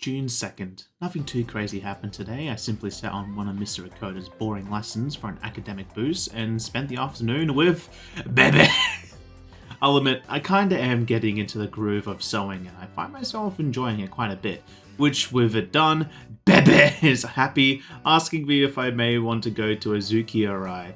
June 2nd. Nothing too crazy happened today. I simply sat on one of Mr. Akoda's boring lessons for an academic boost and spent the afternoon with BEBE. I'll admit, I kinda am getting into the groove of sewing and I find myself enjoying it quite a bit. Which, with it done, BEBE is happy, asking me if I may want to go to a Zuki-Arai.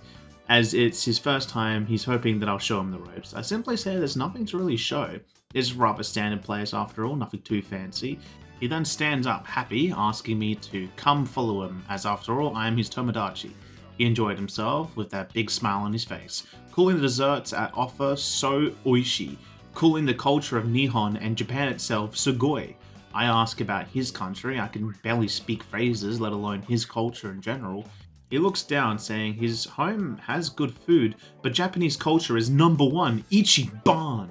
As it's his first time, he's hoping that I'll show him the ropes. I simply say there's nothing to really show. It's rather standard place after all, nothing too fancy. He then stands up happy, asking me to come follow him, as after all I am his Tomodachi. He enjoyed himself with that big smile on his face, calling the desserts at offer so oishi, calling the culture of Nihon and Japan itself sugoi. I ask about his country, I can barely speak phrases, let alone his culture in general. He looks down, saying his home has good food, but Japanese culture is #1, Ichiban!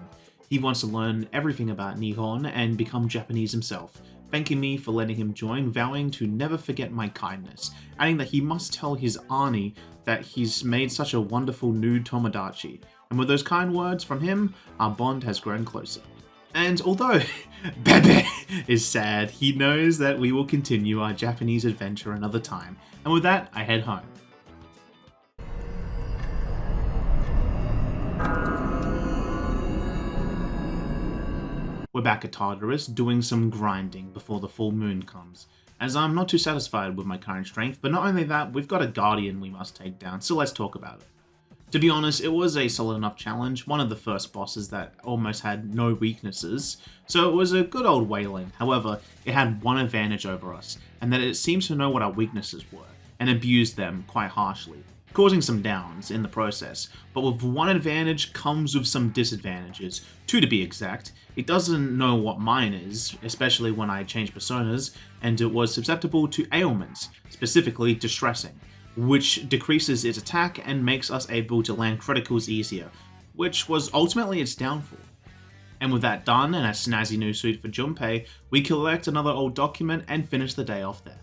He wants to learn everything about Nihon and become Japanese himself, thanking me for letting him join, vowing to never forget my kindness, adding that he must tell his Ani that he's made such a wonderful new Tomodachi. And with those kind words from him, our bond has grown closer. And although BEBE is sad, he knows that we will continue our Japanese adventure another time. And with that, I head home. We're back at Tartarus, doing some grinding before the full moon comes, as I'm not too satisfied with my current strength, but not only that, we've got a guardian we must take down, so let's talk about it. To be honest, it was a solid enough challenge, one of the first bosses that almost had no weaknesses, so it was a good old wailing. However, it had one advantage over us, and that it seemed to know what our weaknesses were, and abused them quite harshly, causing some downs in the process. But with one advantage comes with some disadvantages, two to be exact. It doesn't know what mine is, especially when I change personas, and it was susceptible to ailments, specifically distressing, which decreases its attack and makes us able to land criticals easier, which was ultimately its downfall. And with that done and a snazzy new suit for Junpei, we collect another old document and finish the day off there.